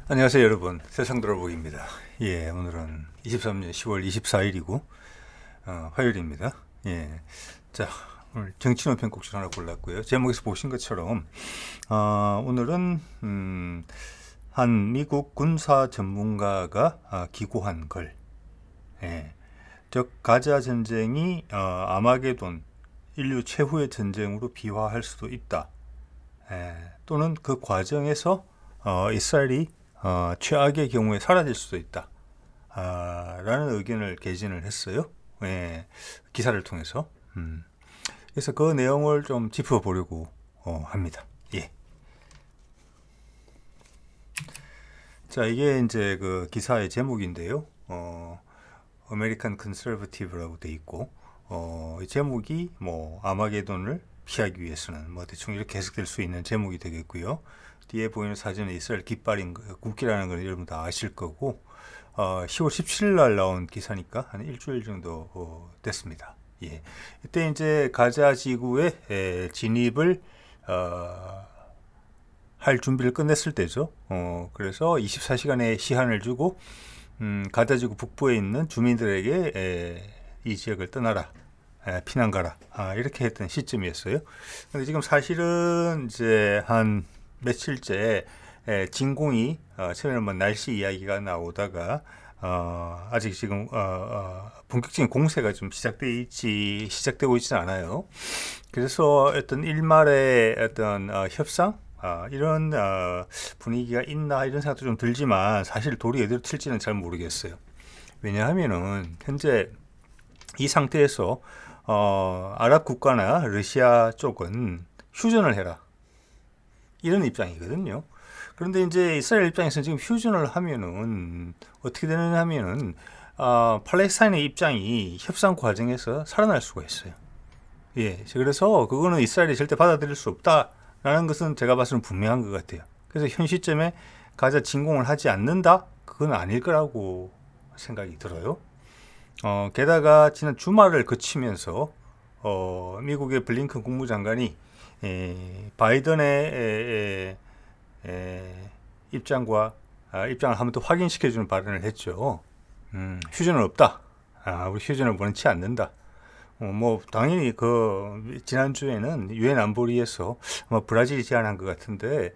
안녕하세요 여러분, 세상 돌아보기입니다. 예, 오늘은 23년 10월 24일이고 화요일입니다. 예, 자, 오늘 정치논 편곡줄 하나 골랐고요. 제목에서 보신 것처럼 오늘은 한 미국 군사 전문가가 기고한 글, 예, 즉 가자 전쟁이 아마게돈, 인류 최후의 전쟁으로 비화할 수도 있다. 또는 그 과정에서 이스라엘이 최악의 경우에 사라질 수도 있다. 라는 의견을 개진을 했어요. 예, 기사를 통해서. 그래서 그 내용을 좀 짚어보려고 합니다. 예. 자, 이게 이제 그 기사의 제목인데요. 아메리칸 컨서버티브라고 돼 있고, 이 제목이 뭐 아마게돈을 피하기 위해서는 뭐 대충 이렇게 해석될 수 있는 제목이 되겠고요. 뒤에 보이는 사진은 이스라엘 깃발인 국기라는 걸 여러분 다 아실 거고, 10월 17일 날 나온 기사니까 한 일주일 정도 됐습니다. 예. 이때 이제 가자 지구의 진입을 할 준비를 끝냈을 때죠. 그래서 24시간의 시한을 주고 가자 지구 북부에 있는 주민들에게 이 지역을 떠나라. 피난 가라. 이렇게 했던 시점이었어요. 근데 지금 사실은 이제 한 며칠째 진공이 처음에는 뭐 날씨 이야기가 나오다가 아직 지금 본격적인 공세가 좀 시작되고 있지는 않아요. 그래서 어떤 일말의 어떤 협상 이런 분위기가 있나 이런 생각도 좀 들지만 사실 돌이 어디로 튈지는 잘 모르겠어요. 왜냐하면은 현재 이 상태에서 아랍 국가나 러시아 쪽은 휴전을 해라 이런 입장이거든요. 그런데 이제 이스라엘 입장에서는 지금 휴전을 하면은 어떻게 되느냐 하면은 팔레스타인의 입장이 협상 과정에서 살아날 수가 있어요. 예, 그래서 그거는 이스라엘이 절대 받아들일 수 없다라는 것은 제가 봐서는 분명한 것 같아요. 그래서 현 시점에 가자 진공을 하지 않는다? 그건 아닐 거라고 생각이 들어요. 게다가 지난 주말을 거치면서 미국의 블링컨 국무장관이 바이든의 입장을 한 번 더 확인시켜주는 발언을 했죠. 휴전은 없다. 우리 휴전을 원치 않는다. 뭐 당연히 그 지난주에는 유엔 안보리에서 아마 브라질이 제안한 것 같은데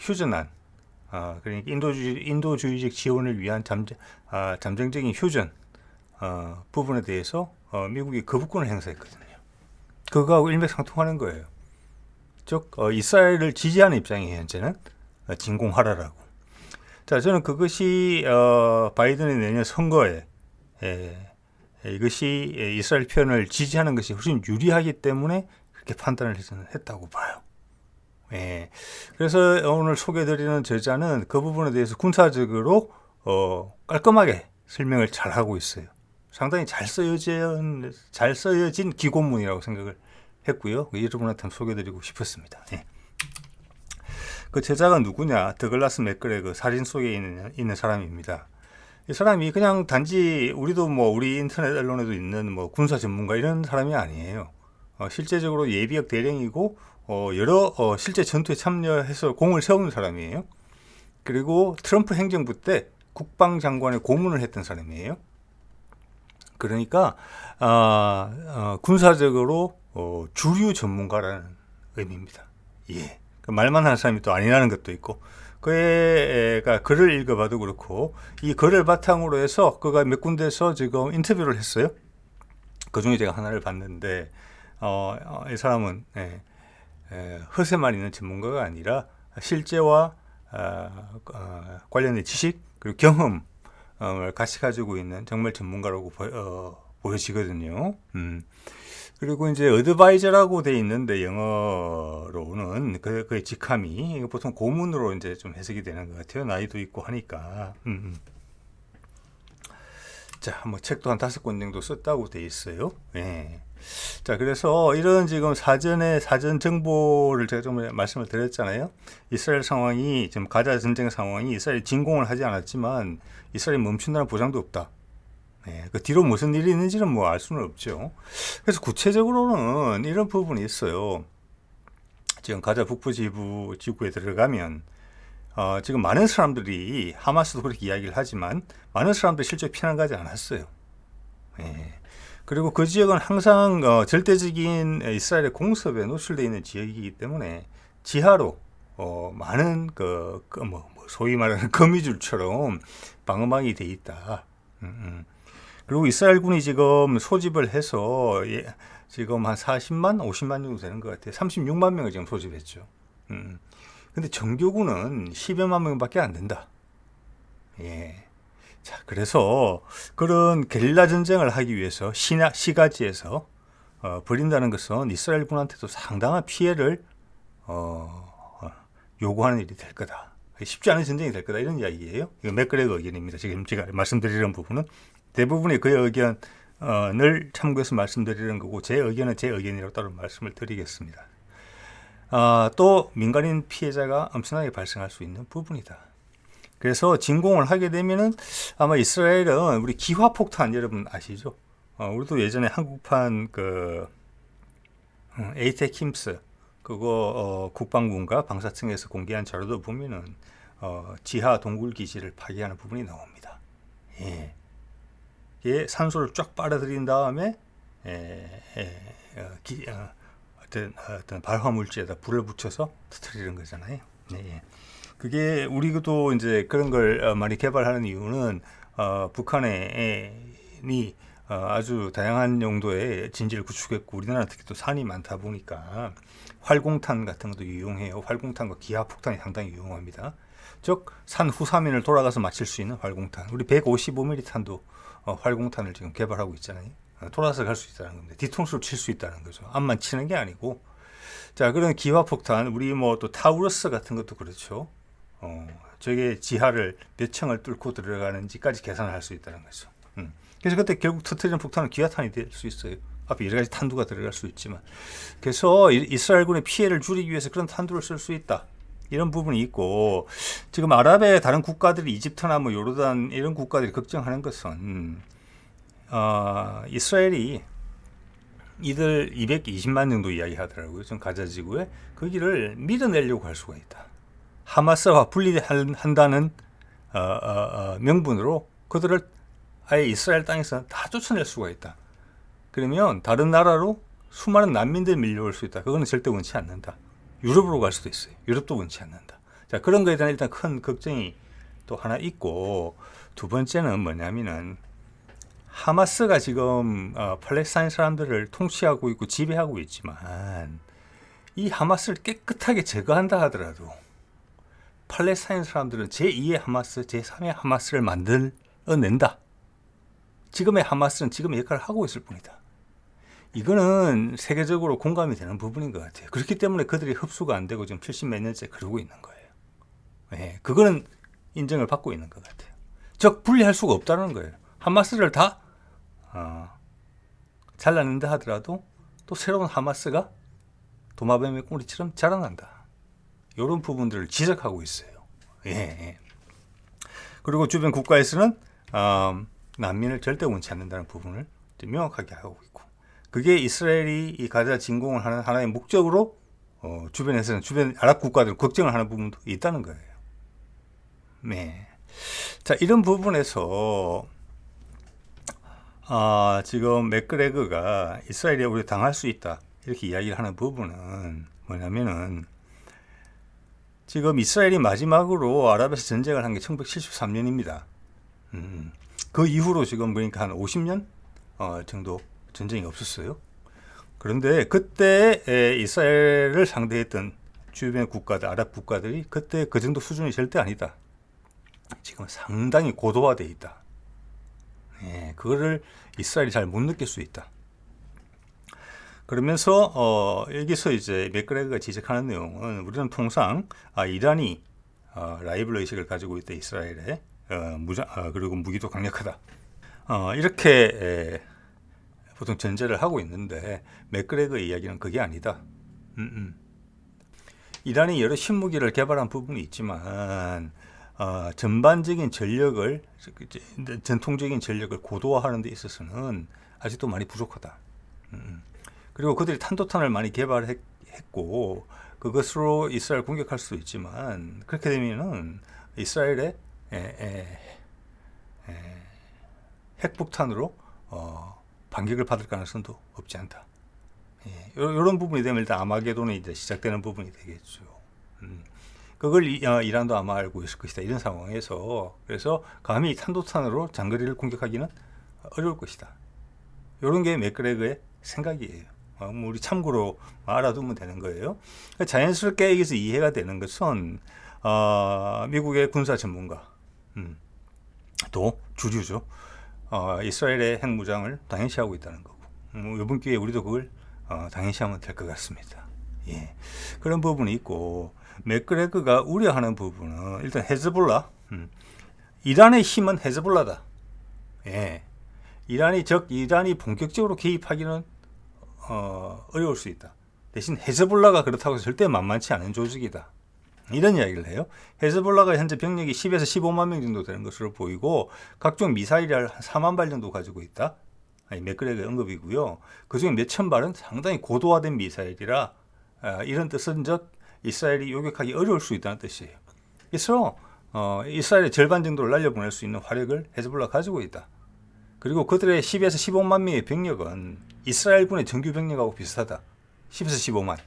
휴전안 그러니까 인도주의적 지원을 위한 잠정적인 휴전 부분에 대해서 미국이 거부권을 행사했거든요. 그거하고 일맥상통하는 거예요. 즉 이스라엘을 지지하는 입장이에요. 현재는 진공하라라고. 자, 저는 그것이 바이든의 내년 선거에 이것이 이스라엘 편을 지지하는 것이 훨씬 유리하기 때문에 그렇게 판단을 했다고 봐요. 예. 그래서 오늘 소개드리는 저자는 그 부분에 대해서 군사적으로 깔끔하게 설명을 잘 하고 있어요. 상당히 잘 쓰여진 기고문이라고 생각을 했고요. 여러분한테 소개드리고 싶었습니다. 예. 그 제자가 누구냐? 더글라스 맥그레거 사진 속에 있는 사람입니다. 이 사람이 그냥 단지 우리도 뭐 우리 인터넷 언론에도 있는 뭐 군사 전문가 이런 사람이 아니에요. 실제적으로 예비역 대령이고 여러 실제 전투에 참여해서 공을 세우는 사람이에요. 그리고 트럼프 행정부 때 국방장관의 고문을 했던 사람이에요. 그러니까 군사적으로 주류 전문가라는 의미입니다. 예. 말만 하는 사람이 또 아니라는 것도 있고, 그가 글을 읽어봐도 그렇고, 이 글을 바탕으로 해서 그가 몇 군데에서 지금 인터뷰를 했어요. 그 중에 제가 하나를 봤는데, 이 사람은 허세만 있는 전문가가 아니라 실제와 관련된 지식 그리고 경험을 같이 가지고 있는 정말 전문가라고 보여지거든요. 그리고 이제 어드바이저라고 돼 있는데 영어로는 그의 직함이 보통 고문으로 이제 좀 해석이 되는 것 같아요. 나이도 있고 하니까. 자, 뭐 책도 한 5권 정도 썼다고 돼 있어요. 예. 자, 그래서 이런 지금 사전 정보를 제가 좀 말씀을 드렸잖아요. 이스라엘 상황이 지금 가자 전쟁 상황이 이스라엘이 진공을 하지 않았지만 이스라엘이 멈춘다는 보장도 없다. 네, 그 뒤로 무슨 일이 있는지는 뭐 알 수는 없죠. 그래서 구체적으로는 이런 부분이 있어요. 지금 가자 북부 지구에 들어가면 지금 많은 사람들이 하마스도 그렇게 이야기를 하지만 많은 사람들이 실제 피난 가지 않았어요. 예. 그리고 그 지역은 항상 절대적인 이스라엘의 공습에 노출되어 있는 지역이기 때문에 지하로 많은 소위 말하는 거미줄처럼 방어막이 돼 있다. 그리고 이스라엘군이 지금 소집을 해서 지금 한 40만, 50만 정도 되는 것 같아요. 36만 명을 지금 소집했죠. 근데 정규군은 10여만 명밖에 안 된다. 예. 자, 그래서 그런 게릴라 전쟁을 하기 위해서 시가지에서 벌인다는 것은 이스라엘군한테도 상당한 피해를 요구하는 일이 될 거다. 쉽지 않은 전쟁이 될 거다. 이런 이야기예요. 이거 맥그레거 의견입니다. 지금 제가 말씀드리는 부분은 대부분의 그의 의견을 참고해서 말씀드리는 거고 제 의견은 제 의견이라고 따로 말씀을 드리겠습니다. 또 민간인 피해자가 엄청나게 발생할 수 있는 부분이다. 그래서 진공을 하게 되면은 아마 이스라엘은 우리 기화폭탄 여러분 아시죠? 우리도 예전에 한국판 에이테킴스 그거 국방부가 방사청에서 공개한 자료도 보면은 지하 동굴 기지를 파괴하는 부분이 나옵니다. 예. 이게 산소를 쫙 빨아들인 다음에 어떤 발화 물질에다 불을 붙여서 터뜨리는 거잖아요. 예. 그게 우리도 이제 그런 걸 많이 개발하는 이유는 북한이 아주 다양한 용도의 진지를 구축했고 우리나라 특히 또 산이 많다 보니까 활공탄 같은 것도 유용해요. 활공탄과 기하폭탄이 상당히 유용합니다. 즉 산 후사면을 돌아가서 맞출 수 있는 활공탄. 우리 155mm 탄도 활공탄을 지금 개발하고 있잖아요. 돌아서 갈 수 있다는 겁니다. 뒤통수를 칠 수 있다는 거죠. 앞만 치는 게 아니고. 자, 그런 기화폭탄, 우리 뭐 또 타우러스 같은 것도 그렇죠. 저게 지하를 몇 층을 뚫고 들어가는지까지 계산을 할 수 있다는 거죠. 그래서 그때 결국 터뜨리는 폭탄은 기화탄이 될 수 있어요. 앞에 여러 가지 탄두가 들어갈 수 있지만. 그래서 이스라엘군의 피해를 줄이기 위해서 그런 탄두를 쓸 수 있다. 이런 부분이 있고, 지금 아랍의 다른 국가들이 이집트나 뭐 요르단 이런 국가들이 걱정하는 것은, 이스라엘이 이들 220만 정도 이야기 하더라고요. 좀 가자 지구에. 거기를 밀어내려고 할 수가 있다. 하마스와 분리한다는 명분으로 그들을 아예 이스라엘 땅에서 다 쫓아낼 수가 있다. 그러면 다른 나라로 수많은 난민들이 밀려올 수 있다. 그거는 절대 원치 않는다. 유럽으로 갈 수도 있어요. 유럽도 원치 않는다. 자, 그런 거에 대한 일단 큰 걱정이 또 하나 있고, 두 번째는 뭐냐면은 하마스가 지금 팔레스타인 사람들을 통치하고 있고 지배하고 있지만 이 하마스를 깨끗하게 제거한다 하더라도 팔레스타인 사람들은 제2의 하마스, 제3의 하마스를 만들어낸다. 지금의 하마스는 지금의 역할을 하고 있을 뿐이다. 이거는 세계적으로 공감이 되는 부분인 것 같아요. 그렇기 때문에 그들이 흡수가 안 되고 지금 70몇 년째 그러고 있는 거예요. 네, 그거는 인정을 받고 있는 것 같아요. 즉 분리할 수가 없다는 거예요. 하마스를 다 잘라낸다 하더라도 또 새로운 하마스가 도마뱀의 꼬리처럼 자라난다. 이런 부분들을 지적하고 있어요. 예. 그리고 주변 국가에서는 난민을 절대 원치 않는다는 부분을 명확하게 하고 있고, 그게 이스라엘이 이 가자 진공을 하는 하나의 목적으로 주변에서는 주변 아랍 국가들 걱정을 하는 부분도 있다는 거예요. 네. 자, 이런 부분에서 지금 맥그레거가 이스라엘이 우리 당할 수 있다 이렇게 이야기를 하는 부분은 뭐냐면은 지금 이스라엘이 마지막으로 아랍에서 전쟁을 한 게 1973년입니다. 그 이후로 지금 그러니까 한 50년 정도 전쟁이 없었어요. 그런데 그때 이스라엘을 상대했던 주변 국가들, 아랍 국가들이 그때 그 정도 수준이 절대 아니다. 지금 상당히 고도화되어 있다. 예, 그거를 이스라엘이 잘 못 느낄 수 있다. 그러면서 여기서 이제 맥그레거가 지적하는 내용은 우리는 통상 이란이 라이벌 의식을 가지고 있다. 이스라엘에 그리고 무기도 강력하다. 이렇게 보통 전제를 하고 있는데 맥그레거의 이야기는 그게 아니다. 이란이 여러 신무기를 개발한 부분이 있지만 전반적인 전력을 전통적인 전력을 고도화하는 데 있어서는 아직도 많이 부족하다. 그리고 그들이 탄도탄을 많이 개발했고 그것으로 이스라엘 공격할 수도 있지만 그렇게 되면은 이스라엘의 핵폭탄으로 반격을 받을 가능성도 없지 않다. 이런 부분이 되면 일단 아마게돈이 이제 시작되는 부분이 되겠죠. 그걸 이란도 아마 알고 있을 것이다. 이런 상황에서 그래서 감히 탄도탄으로 장거리를 공격하기는 어려울 것이다. 이런 게 맥그레거의 생각이에요. 우리 참고로 알아두면 되는 거예요. 자연스럽게 여기서 이해가 되는 것은 미국의 군사 전문가 또 주류죠. 이스라엘의 핵무장을 당연시하고 있다는 거고 이번 기회에 우리도 그걸 당연시하면 될 것 같습니다. 예. 그런 부분이 있고 맥그레거가 우려하는 부분은 일단 헤즈볼라 이란의 힘은 헤즈볼라다. 예. 이란이 본격적으로 개입하기는 어려울 수 있다. 대신 헤즈볼라가 그렇다고 해서 절대 만만치 않은 조직이다. 이런 이야기를 해요. 헤즈볼라가 현재 병력이 10에서 15만 명 정도 되는 것으로 보이고 각종 미사일을 한 4만 발 정도 가지고 있다. 맥그레거 언급이고요. 그중에 몇천 발은 상당히 고도화된 미사일이라 이런 뜻은 즉 이스라엘이 요격하기 어려울 수 있다는 뜻이에요. 그래서 이스라엘의 절반 정도를 날려보낼 수 있는 화력을 헤즈볼라가 가지고 있다. 그리고 그들의 10에서 15만 명의 병력은 이스라엘군의 정규 병력하고 비슷하다. 10에서 15만.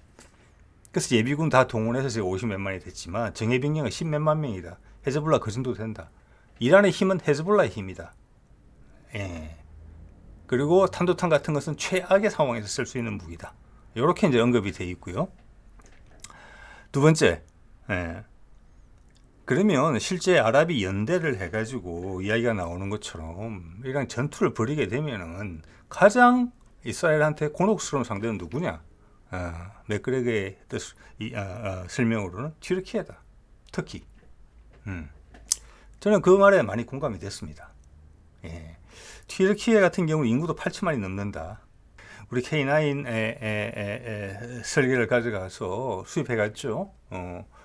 그래서 예비군 다 동원해서 지금 50몇만이 됐지만 정예 병력은 10몇만 명이다. 헤즈볼라 그 정도 된다. 이란의 힘은 헤즈볼라의 힘이다. 예. 그리고 탄도탄 같은 것은 최악의 상황에서 쓸 수 있는 무기다. 이렇게 이제 언급이 되어 있고요. 두 번째, 그러면 실제 아랍이 연대를 해가지고 이야기가 나오는 것처럼 이런 전투를 벌이게 되면은 가장 이스라엘한테 곤혹스러운 상대는 누구냐? 맥그레거의 설명으로는 튀르키예다. 터키. 저는 그 말에 많이 공감이 됐습니다. 예. 튀르키예 같은 경우는 인구도 8천만이 넘는다. 우리 K9 설계를 가져가서 수입해갔죠.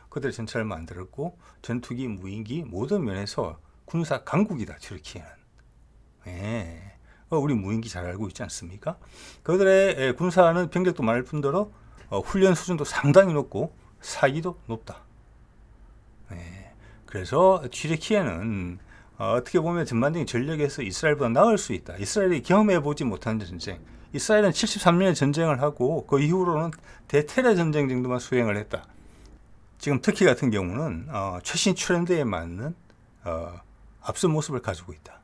그들 전차를 만들었고 전투기, 무인기 모든 면에서 군사 강국이다. 튀르키예는. 예. 우리 무인기 잘 알고 있지 않습니까? 그들의 군사는 병력도 많을 뿐더러 훈련 수준도 상당히 높고 사기도 높다. 예. 그래서 튀르키예는 어떻게 보면 전반적인 전력에서 이스라엘보다 나을 수 있다. 이스라엘이 경험해보지 못한 전쟁. 이스라엘은 73년에 전쟁을 하고 그 이후로는 대테러 전쟁 정도만 수행을 했다. 지금 터키 같은 경우는 최신 트렌드에 맞는 앞선 모습을 가지고 있다.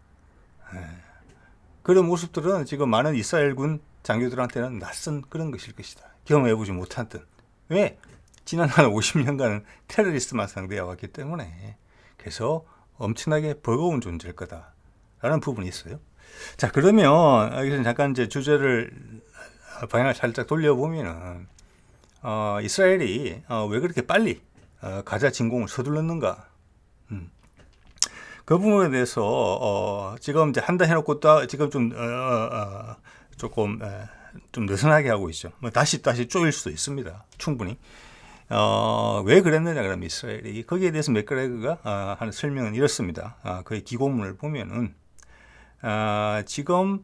그런 모습들은 지금 많은 이스라엘군 장교들한테는 낯선 그런 것일 것이다. 경험해보지 못한 듯. 왜? 지난 한 50년간은 테러리스트만 상대해왔기 때문에. 그래서 엄청나게 버거운 존재일 거다라는 부분이 있어요. 자, 그러면 여기서 잠깐 이제 주제를 방향을 살짝 돌려보면은 이스라엘이 왜 그렇게 빨리 가자 진공을 서둘렀는가? 그 부분에 대해서 지금 이제 한다 해놓고 또 지금 좀 조금 좀 느슨하게 하고 있죠. 뭐 다시 쪼일 수도 있습니다. 충분히. 왜 그랬느냐 그러면 이스라엘이 거기에 대해서 맥그레거가 하는 설명은 이렇습니다. 그의 기고문을 보면은 지금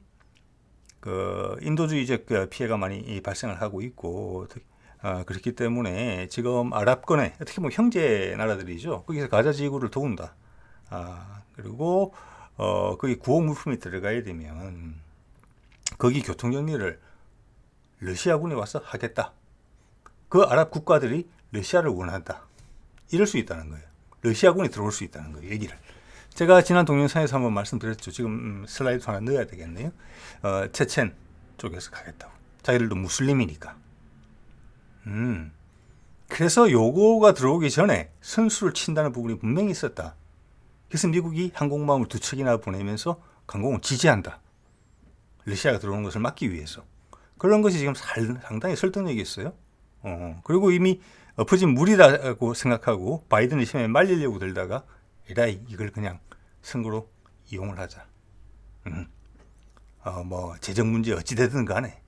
그 인도주의적 피해가 많이 발생을 하고 있고 그렇기 때문에 지금 아랍권의 어떻게 보면 형제 나라들이죠. 거기서 가자 지구를 도운다. 그리고 거기 구호 물품이 들어가야 되면 거기 교통 정리를 러시아군이 와서 하겠다. 그 아랍 국가들이 러시아를 원한다. 이럴 수 있다는 거예요. 러시아군이 들어올 수 있다는 거예요. 얘기를. 제가 지난 동영상에서 한번 말씀드렸죠. 지금 슬라이드 하나 넣어야 되겠네요. 체첸 쪽에서 가겠다고. 자기들도 무슬림이니까. 그래서 요거가 들어오기 전에 선수를 친다는 부분이 분명히 있었다. 그래서 미국이 항공모함을 2척이나 보내면서 항공을 지지한다. 러시아가 들어오는 것을 막기 위해서. 그런 것이 지금 상당히 설득력이 있어요. 그리고 이미 엎어진 물이라고 생각하고 바이든의 힘에 말리려고 들다가 에라이 이걸 그냥 선거로 이용을 하자. 뭐 재정 문제 어찌 되든 간에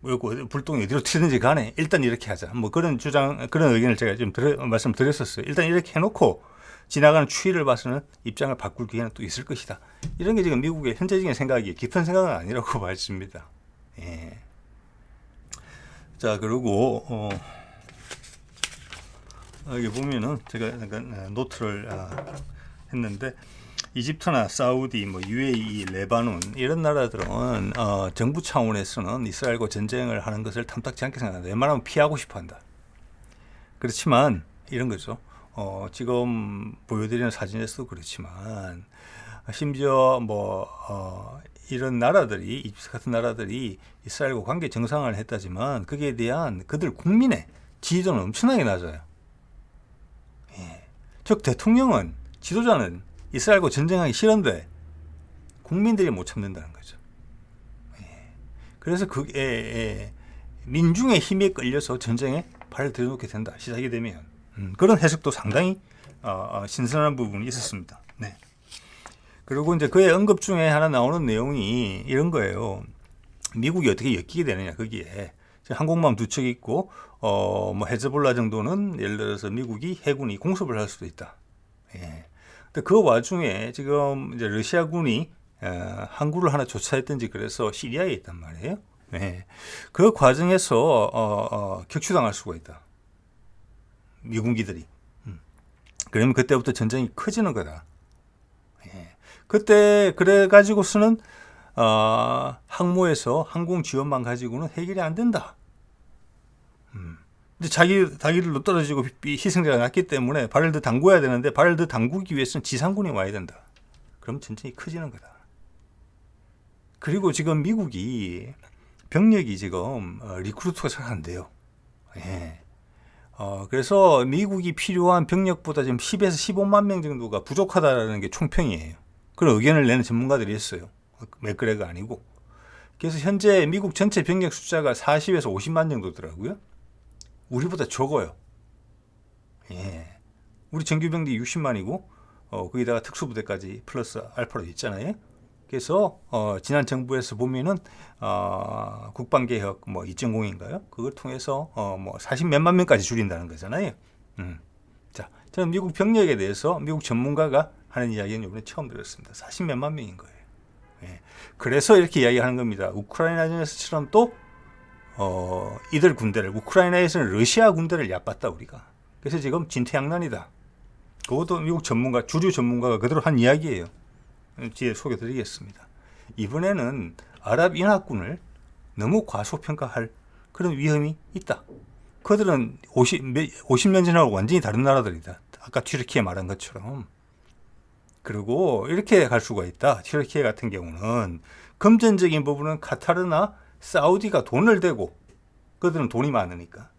불똥이 어디로 튀든지 간에 일단 이렇게 하자. 뭐 그런 주장, 그런 의견을 제가 좀 말씀드렸었어요. 일단 이렇게 해놓고 지나가는 추이를 봐서는 입장을 바꿀 기회는 또 있을 것이다. 이런 게 지금 미국의 현재적인 생각이 깊은 생각은 아니라고 봐집니다. 예. 자, 그리고 여기 보면은 제가 잠깐 노트를 했는데 이집트나 사우디, 뭐 UAE, 레바논 이런 나라들은 정부 차원에서는 이스라엘과 전쟁을 하는 것을 탐탁지 않게 생각한다. 웬만하면 피하고 싶어한다. 그렇지만 이런 거죠. 지금 보여드리는 사진에서도 그렇지만 심지어 이런 나라들이 이집트 같은 나라들이 이스라엘과 관계 정상화를 했다지만 거기에 대한 그들 국민의 지지도는 엄청나게 낮아요. 예. 즉 대통령은 지도자는 이스라엘과 전쟁하기 싫은데 국민들이 못 참는다는 거죠. 예. 그래서 그게 민중의 힘에 끌려서 전쟁에 발을 들여놓게 된다. 시작이 되면 그런 해석도 상당히 신선한 부분이 있었습니다. 네. 그리고 이제 그의 언급 중에 하나 나오는 내용이 이런 거예요. 미국이 어떻게 엮이게 되느냐 거기에 항공모함 2척 있고 뭐 헤즈볼라 정도는 예를 들어서 미국이 해군이 공습을 할 수도 있다. 예. 근데 그 와중에 지금 이제 러시아군이 항구를 하나 조차했든지 그래서 시리아에 있단 말이에요. 예. 그 과정에서 격추당할 수가 있다. 미군기들이. 그러면 그때부터 전쟁이 커지는 거다. 예. 그때 그래 가지고서는 항모에서 항공 지원만 가지고는 해결이 안 된다. 근데 자기들도 떨어지고 희생자가 났기 때문에 발을 더 담궈야 되는데 발을 더 담그기 위해서는 지상군이 와야 된다. 그럼 전쟁이 커지는 거다. 그리고 지금 미국이 병력이 지금 리크루트가 잘 안 돼요. 예. 그래서 미국이 필요한 병력보다 지금 10에서 15만 명 정도가 부족하다라는 게 총평이에요. 그런 의견을 내는 전문가들이 있어요. 맥그레가 아니고. 그래서 현재 미국 전체 병력 숫자가 40에서 50만 정도더라고요. 우리보다 적어요. 예. 우리 정규병력이 60만이고 거기다가 특수부대까지 플러스 알파로 있잖아요. 그래서 지난 정부에서 보면은 국방개혁 2.0인가요? 그걸 통해서 40몇만 명까지 줄인다는 거잖아요. 자, 저는 미국 병력에 대해서 미국 전문가가 하는 이야기는 이번에 처음 들었습니다. 40몇만 명인 거예요. 예. 그래서 이렇게 이야기하는 겁니다. 우크라이나전에서처럼 또 이들 군대를 우크라이나에서는 러시아 군대를 얕봤다 우리가. 그래서 지금 진퇴양난이다. 그것도 미국 전문가 주류 전문가가 그대로 한 이야기예요. 뒤에 소개드리겠습니다. 이번에는 아랍연합군을 너무 과소평가할 그런 위험이 있다. 그들은 50년 전하고 완전히 다른 나라들이다. 아까 튀르키예 말한 것처럼. 그리고 이렇게 갈 수가 있다. 튀르키예 같은 경우는 금전적인 부분은 카타르나 사우디가 돈을 대고 그들은 돈이 많으니까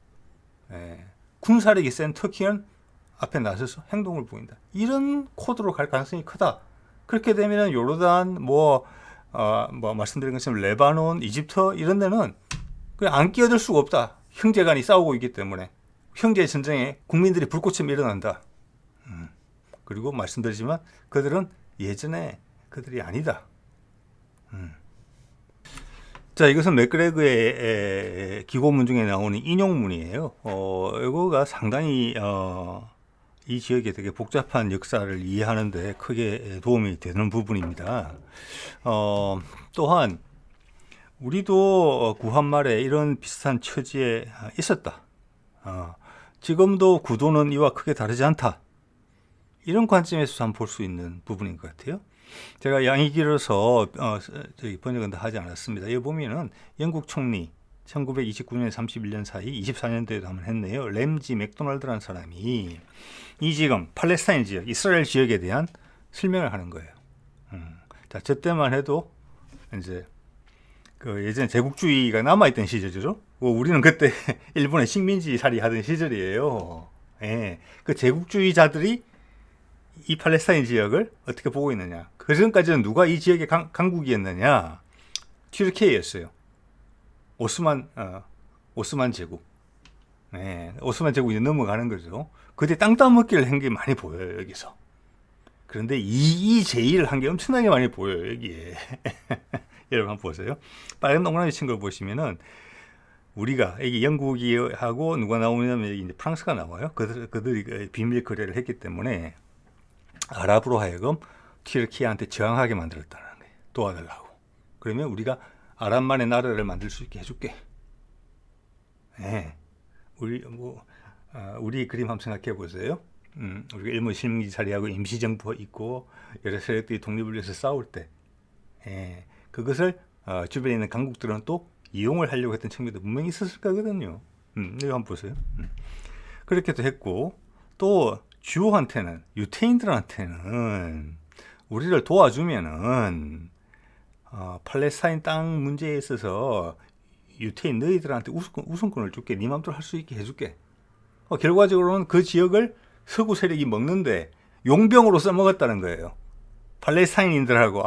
군사력이 센 터키는 앞에 나서서 행동을 보인다. 이런 코드로 갈 가능성이 크다. 그렇게 되면 요르단 말씀드린 것처럼 레바논, 이집트 이런 데는 그냥 안 끼어들 수가 없다. 형제간이 싸우고 있기 때문에 형제 전쟁에 국민들이 불꽃처럼 일어난다. 그리고 말씀드리지만 그들은 예전에 그들이 아니다. 자, 이것은 맥그레그의 기고문 중에 나오는 인용문이에요. 이거가 상당히 이 지역의 되게 복잡한 역사를 이해하는데 크게 도움이 되는 부분입니다. 또한 우리도 구한 말에 이런 비슷한 처지에 있었다. 지금도 구도는 이와 크게 다르지 않다. 이런 관점에서 한번 볼 수 있는 부분인 것 같아요. 제가 양이 길어서 번역은 다 하지 않았습니다. 여기 보면은 영국 총리 1929년 31년 사이 24년도에도 한번 했네요. 램지 맥도날드라는 사람이 이 지금 팔레스타인 지역, 이스라엘 지역에 대한 설명을 하는 거예요. 자, 저 때만 해도 이제 그 예전에 제국주의가 남아있던 시절이죠. 우리는 그때 일본의 식민지 살이 하던 시절이에요. 예, 그 제국주의자들이 이 팔레스타인 지역을 어떻게 보고 있느냐. 그 전까지는 누가 이 지역의 강국이었느냐. 튀르키예였어요. 오스만 제국. 네, 오스만 제국이 넘어가는 거죠. 그때 땅 따먹기를 한 게 많이 보여요, 여기서. 그런데 이제일을 한 게 엄청나게 많이 보여요, 여기에. 여러분 한번 보세요. 빨간 동그라미 친 걸 보시면은 우리가 여기 영국이 하고 누가 나오냐면 여기 이제 프랑스가 나와요. 그들이 비밀 거래를 했기 때문에 아랍으로 하여금 튀르키예한테 저항하게 만들었다는 거예요. 도와달라고. 그러면 우리가 아랍만의 나라를 만들 수 있게 해줄게. 네. 우리 우리 그림 한번 생각해 보세요. 우리가 일본 식민지 자리하고 임시정부가 있고 여러 세력들이 독립을 위해서 싸울 때 그것을 주변에 있는 강국들은 또 이용을 하려고 했던 측면도 분명히 있었을 거거든요. 이거 한번 보세요. 그렇게도 했고 또 주한테는 유태인들한테는 우리를 도와주면은 팔레스타인 땅 문제에 있어서 유태인 너희들한테 우선권을 줄게. 네 맘대로 할 수 있게 해줄게. 결과적으로는 그 지역을 서구 세력이 먹는데 용병으로 써먹었다는 거예요. 팔레스타인인들하고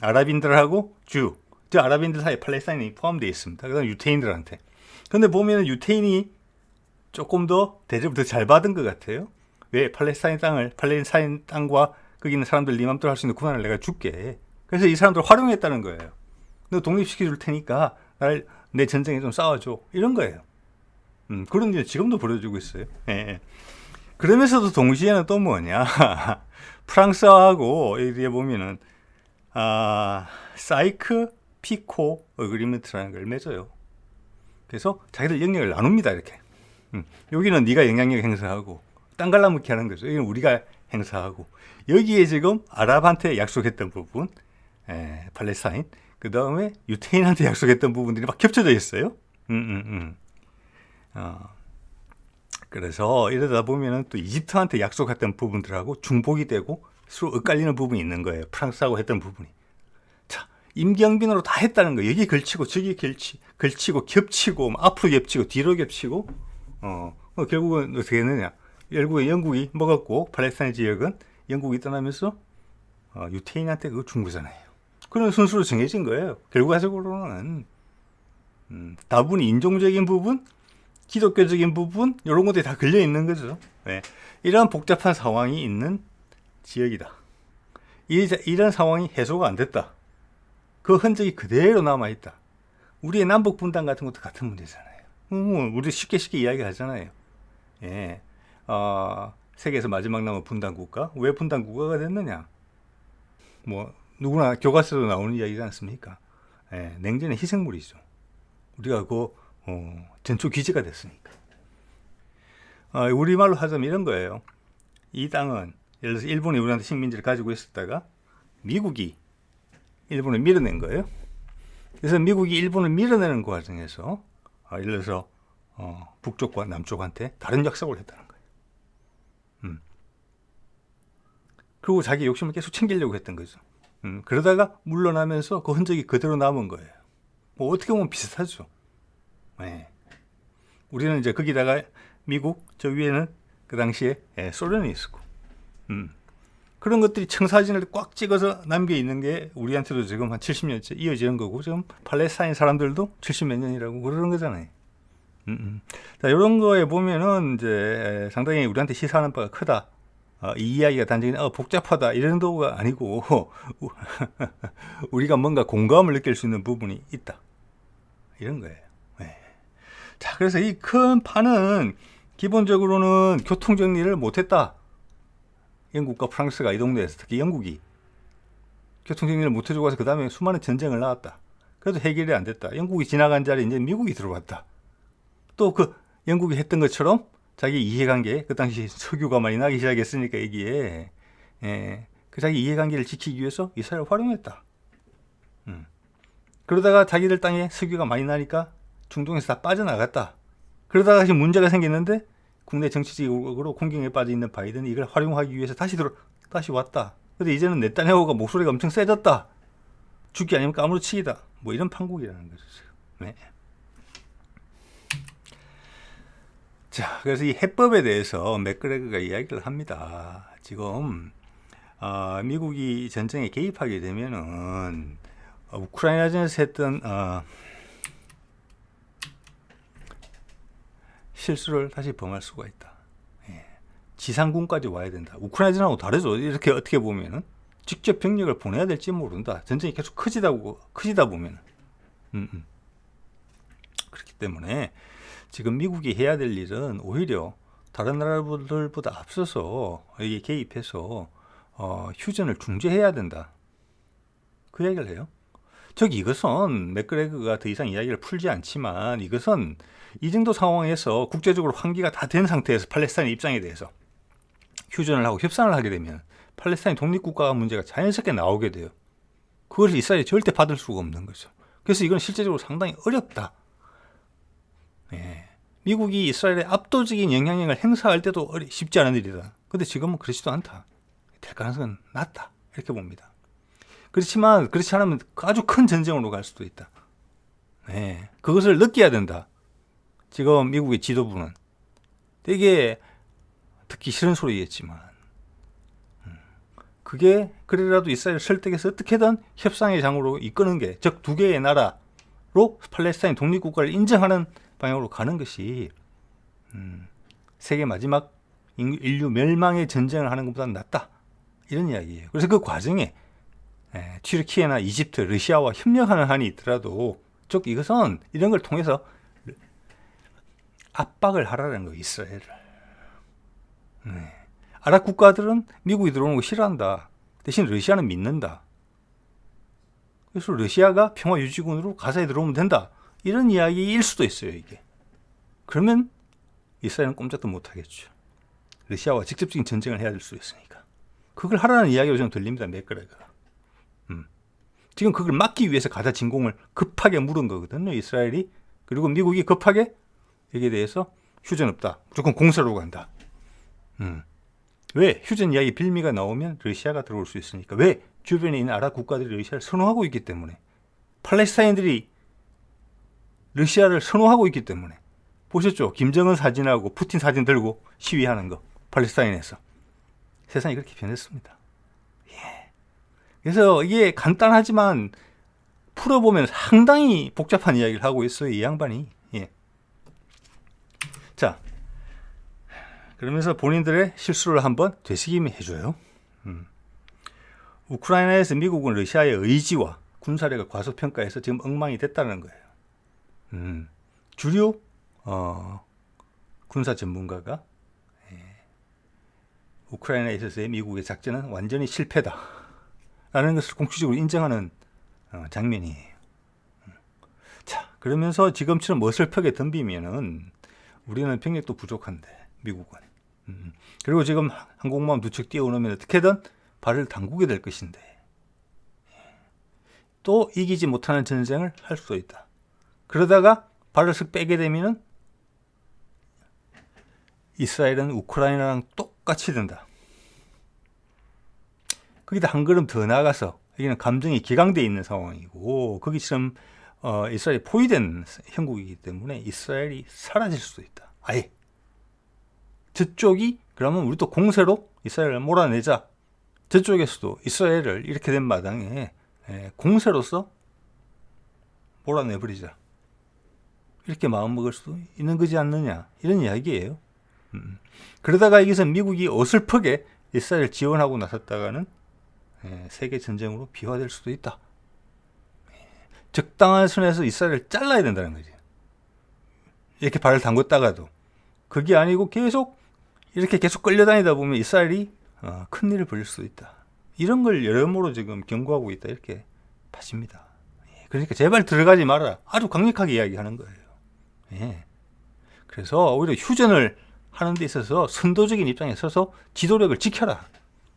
아랍인들하고 저 아랍인들 사이에 팔레스타인이 포함되어 있습니다. 그다음 유태인들한테. 근데 보면은 유태인이 조금 더 대접을 더 잘 받은 것 같아요. 왜? 팔레스타인 땅과 거기 있는 사람들 네 맘대로 할 수 있는 권한을 내가 줄게. 그래서 이 사람들을 활용했다는 거예요. 너 독립시켜 줄 테니까 내 전쟁에 좀 싸워줘. 이런 거예요. 그런 일 지금도 벌어지고 있어요. 예. 그러면서도 동시에는 또 뭐냐. 프랑스하고 여기에 보면은 사이크 피코 어그리먼트라는 걸 맺어요. 그래서 자기들 영역을 나눕니다. 이렇게. 여기는 네가 영향력 행사하고 땅 갈라먹기 하는 거죠. 여기는 우리가 행사하고 여기에 지금 아랍한테 약속했던 부분 팔레스타인 그 다음에 유태인한테 약속했던 부분들이 막 겹쳐져 있어요. 그래서 이러다 보면은 또 이집트한테 약속했던 부분들하고 중복이 되고 서로 엇갈리는 부분이 있는 거예요. 프랑스하고 했던 부분이. 자, 임기응변으로 다 했다는 거예요. 여기 걸치고 저기 걸치고 겹치고 앞으로 겹치고 뒤로 겹치고 결국은 어떻게 했느냐. 결국에 영국이 먹었고 팔레스타인 지역은 영국이 떠나면서 유태인한테 그거 준 거잖아요. 그런 순수로 정해진 거예요. 결과적으로는 다분히 인종적인 부분, 기독교적인 부분 이런 것들이 다 걸려 있는 거죠. 네. 이런 복잡한 상황이 있는 지역이다. 이런 상황이 해소가 안 됐다. 그 흔적이 그대로 남아있다. 우리의 남북 분단 같은 것도 같은 문제잖아요. 우리 쉽게 이야기하잖아요. 예. 세계에서 마지막 남은 분단 국가. 왜 분단 국가가 됐느냐? 뭐 누구나 교과서로 나오는 이야기지 않습니까? 예. 냉전의 희생물이죠. 우리가 그 전초 기지가 됐으니까. 우리말로 하자면 이런 거예요. 이 땅은 예를 들어서 일본이 우리한테 식민지를 가지고 있었다가 미국이 일본을 밀어낸 거예요. 그래서 미국이 일본을 밀어내는 과정에서 예를 들어서 북쪽과 남쪽한테 다른 약속을 했다는 거예요. 그리고 자기 욕심을 계속 챙기려고 했던 거죠. 그러다가 물러나면서 그 흔적이 그대로 남은 거예요. 뭐 어떻게 보면 비슷하죠. 네. 우리는 이제 거기다가 미국 저 위에는 그 당시에 소련이 있었고 그런 것들이 청사진을 꽉 찍어서 남겨 있는 게 우리한테도 지금 한 70년째 이어지는 거고 지금 팔레스타인 사람들도 70몇 년이라고 그러는 거잖아요. 자, 이런 거에 보면은 이제 상당히 우리한테 시사하는 바가 크다. 이 이야기가 단지 복잡하다 이런 정도가 아니고 우리가 뭔가 공감을 느낄 수 있는 부분이 있다. 이런 거예요. 네. 자, 그래서 이 큰 판은 기본적으로는 교통 정리를 못했다. 영국과 프랑스가 이 동네에서 특히 영국이 교통 정리를 못해주고 와서 그 다음에 수많은 전쟁을 낳았다. 그래도 해결이 안 됐다. 영국이 지나간 자리에 이제 미국이 들어왔다. 또 그 영국이 했던 것처럼 자기 이해관계, 그 당시 석유가 많이 나기 시작했으니까 여기에 그 자기 이해관계를 지키기 위해서 이스라엘을 활용했다. 그러다가 자기들 땅에 석유가 많이 나니까 중동에서 다 빠져나갔다. 그러다가 다시 문제가 생겼는데 국내 정치적으로 공경에 빠져 있는 바이든이 이걸 활용하기 위해서 다시 왔다. 근데 이제는 네타냐후가 목소리가 엄청 세졌다. 죽기 아니면 까무러치기다. 뭐 이런 판국이라는 거죠. 네. 자, 그래서 이 해법에 대해서 맥그레거가 이야기를 합니다. 지금 미국이 전쟁에 개입하게 되면은 우크라이나전에서 했던 실수를 다시 범할 수가 있다. 예. 지상군까지 와야 된다. 우크라이나전하고 다르죠. 이렇게 어떻게 보면은 직접 병력을 보내야 될지 모른다. 전쟁이 계속 커지다 보면. 그렇기 때문에 지금 미국이 해야 될 일은 오히려 다른 나라들보다 앞서서 여기 개입해서 휴전을 중재해야 된다. 그 얘기를 해요. 즉 이것은 맥그레거가 더 이상 이야기를 풀지 않지만 이것은 이 정도 상황에서 국제적으로 환기가 다 된 상태에서 팔레스타인의 입장에 대해서 휴전을 하고 협상을 하게 되면 팔레스타인 독립국가 문제가 자연스럽게 나오게 돼요. 그것을 이스라엘이 절대 받을 수가 없는 거죠. 그래서 이건 실제적으로 상당히 어렵다. 예. 미국이 이스라엘에 압도적인 영향력을 행사할 때도 쉽지 않은 일이다. 근데 지금은 그렇지도 않다. 될 가능성은 낮다. 이렇게 봅니다. 그렇지만 그렇지 않으면 아주 큰 전쟁으로 갈 수도 있다. 예. 그것을 느껴야 된다. 지금 미국의 지도부는 되게 듣기 싫은 소리겠지만 그게 그래라도 이스라엘을 설득해서 어떻게든 협상의 장으로 이끄는 게, 즉 두 개의 나라로 팔레스타인 독립국가를 인정하는 방향으로 가는 것이 세계 마지막 인류 멸망의 전쟁을 하는 것보다는 낫다. 이런 이야기예요. 그래서 그 과정에 튀르키예나 이집트, 러시아와 협력하는 한이 있더라도 즉 이것은 이런 걸 통해서 압박을 하라는 거예요. 이스라엘을. 아랍 국가들은 미국이 들어오는 거 싫어한다. 대신 러시아는 믿는다. 그래서 러시아가 평화유지군으로 가사에 들어오면 된다. 이런 이야기일 수도 있어요. 이게. 그러면 이스라엘은 꼼짝도 못하겠죠. 러시아와 직접적인 전쟁을 해야 될 수 있으니까. 그걸 하라는 이야기로 좀 들립니다. 맥그레거가. 지금 그걸 막기 위해서 가자 진공을 급하게 물은 거거든요. 이스라엘이. 그리고 미국이 급하게 여기에 대해서 휴전 없다. 무조건 공세로 간다. 왜? 휴전 이야기 빌미가 나오면 러시아가 들어올 수 있으니까. 왜? 주변에 있는 아랍 국가들이 러시아를 선호하고 있기 때문에. 팔레스타인들이 러시아를 선호하고 있기 때문에. 보셨죠? 김정은 사진하고 푸틴 사진 들고 시위하는 거. 팔레스타인에서. 세상이 그렇게 변했습니다. 예. 그래서 이게 간단하지만 풀어보면 상당히 복잡한 이야기를 하고 있어요. 이 양반이. 예. 자, 그러면서 본인들의 실수를 한번 되새김 해줘요. 우크라이나에서 미국은 러시아의 의지와 군사력을 과소평가해서 지금 엉망이 됐다는 거예요. 주류 군사 전문가가 우크라이나에 있어서의 미국의 작전은 완전히 실패다 라는 것을 공식적으로 인정하는 장면이에요. 자, 그러면서 지금처럼 어설프게 덤비면은 우리는 병력도 부족한데 미국은. 그리고 지금 항공모함 두 척 띄워놓으면 어떻게든 발을 담그게 될 것인데 또 이기지 못하는 전쟁을 할 수도 있다. 그러다가 발을 쓱 빼게 되면은 이스라엘은 우크라이나랑 똑같이 된다. 거기다 한 걸음 더 나아가서 여기는 감정이 기강되어 있는 상황이고 거기 지금 이스라엘이 포위된 형국이기 때문에 이스라엘이 사라질 수도 있다. 아예. 저쪽이 그러면 우리 또 공세로 이스라엘을 몰아내자. 저쪽에서도 이스라엘을 이렇게 된 마당에 공세로서 몰아내버리자. 이렇게 마음먹을 수도 있는 거지 않느냐. 이런 이야기예요. 그러다가 여기서 미국이 어설프게 이스라엘 지원하고 나섰다가는 세계 전쟁으로 비화될 수도 있다. 적당한 선에서 이스라엘을 잘라야 된다는 거지. 이렇게 발을 담궜다가도. 그게 아니고 이렇게 계속 끌려다니다 보면 이스라엘이 큰일을 벌일 수도 있다. 이런 걸 여러모로 지금 경고하고 있다. 이렇게 봐집니다. 그러니까 제발 들어가지 말아라. 아주 강력하게 이야기하는 거예요. 예. 그래서 오히려 휴전을 하는 데 있어서 선도적인 입장에 서서 지도력을 지켜라.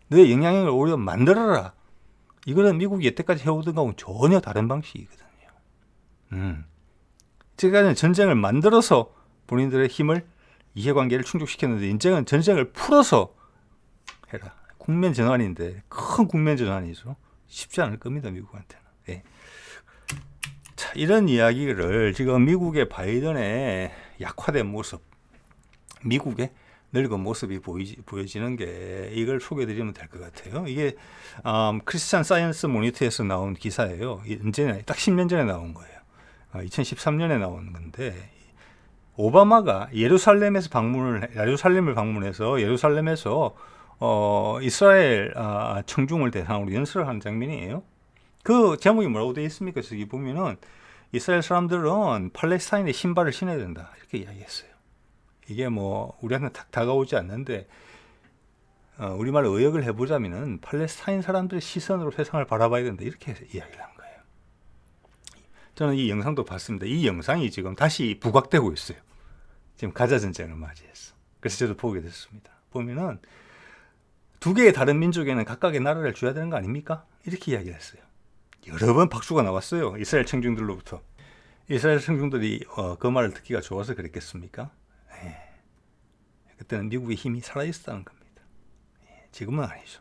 너의 영향력을 오히려 만들어라. 이거는 미국이 여태까지 해오던 거하고는 전혀 다른 방식이거든요. 지금까지는 전쟁을 만들어서 본인들의 힘을 이해관계를 충족시켰는데 이제는 전쟁을 풀어서 해라. 국면 전환인데 큰 국면 전환이죠. 쉽지 않을 겁니다. 미국한테는. 네. 자, 이런 이야기를 지금 미국의 바이든의 약화된 모습, 미국의 늙은 모습이 보여지는 게 이걸 소개해드리면 될 것 같아요. 이게 크리스찬 사이언스 모니터에서 나온 기사예요. 언제나 딱 10년 전에 나온 거예요. 2013년에 나온 건데 오바마가 예루살렘을 방문해서 예루살렘에서 이스라엘 청중을 대상으로 연설을 하는 장면이에요. 그 제목이 뭐라고 되어 있습니까? 여기 보면은 이스라엘 사람들은 팔레스타인의 신발을 신어야 된다 이렇게 이야기했어요. 이게 뭐 우리한테 딱 다가오지 않는데 우리말로 의역을 해보자면은 팔레스타인 사람들의 시선으로 세상을 바라봐야 된다 이렇게 이야기를 한 거예요. 저는 이 영상도 봤습니다. 이 영상이 지금 다시 부각되고 있어요. 지금 가자 전쟁을 맞이해서. 그래서 저도 보게 됐습니다. 보면은 두 개의 다른 민족에는 각각의 나라를 줘야 되는 거 아닙니까? 이렇게 이야기를 했어요. 여러 번 박수가 나왔어요. 이스라엘 청중들로부터. 이스라엘 청중들이 그 말을 듣기가 좋아서 그랬겠습니까? 그때는 미국의 힘이 살아있었다는 겁니다. 지금은 아니죠.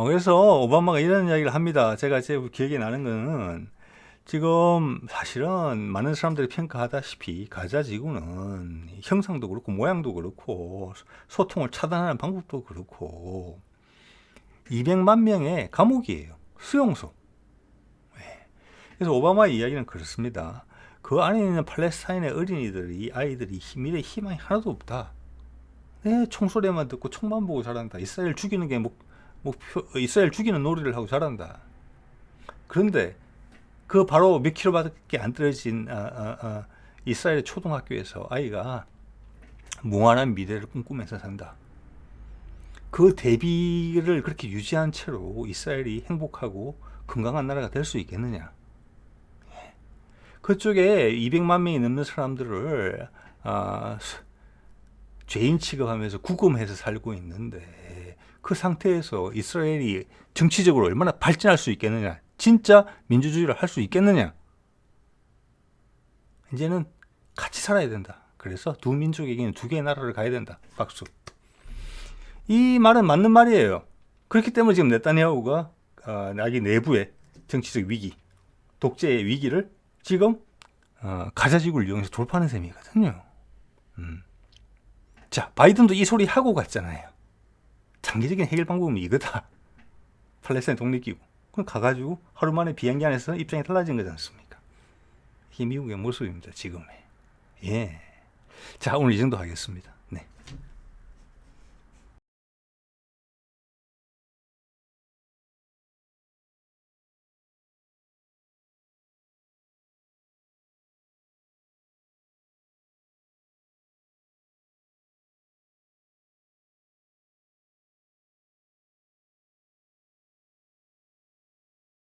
그래서 오바마가 이런 이야기를 합니다. 제가 제 기억에 나는 거는 지금 사실은 많은 사람들이 평가하다시피 가자 지구는 형상도 그렇고 모양도 그렇고 소통을 차단하는 방법도 그렇고 200만 명의 감옥이에요. 수용소. 그래서 오바마의 이야기는 그렇습니다. 그 안에 있는 팔레스타인의 어린이들이 아이들이 미래에 희망이 하나도 없다. 총소리만 듣고 총만 보고 자란다. 이스라엘 죽이는 게 이스라엘 죽이는 놀이를 하고 자란다. 그런데 그 바로 몇 킬로밖에 안 떨어진 이스라엘 초등학교에서 아이가 무한한 미래를 꿈꾸면서 산다. 그 대비를 그렇게 유지한 채로 이스라엘이 행복하고 건강한 나라가 될 수 있겠느냐? 그쪽에 200만 명이 넘는 사람들을 죄인 취급하면서 구금해서 살고 있는데 그 상태에서 이스라엘이 정치적으로 얼마나 발전할 수 있겠느냐? 진짜 민주주의를 할 수 있겠느냐? 이제는 같이 살아야 된다. 그래서 두 민족에게는 두 개의 나라를 가야 된다. 박수. 이 말은 맞는 말이에요. 그렇기 때문에 지금 네타냐후가 자기 내부의 정치적 위기, 독재의 위기를 지금 가자지구를 이용해서 돌파하는 셈이거든요. 자, 바이든도 이 소리 하고 갔잖아요. 장기적인 해결 방법은 이거다. 팔레스타인 독립기구. 그럼 가가지고 하루 만에 비행기 안에서 입장이 달라진 거지 않습니까? 이게 미국의 모습입니다. 지금의. 자, 오늘 이 정도 하겠습니다.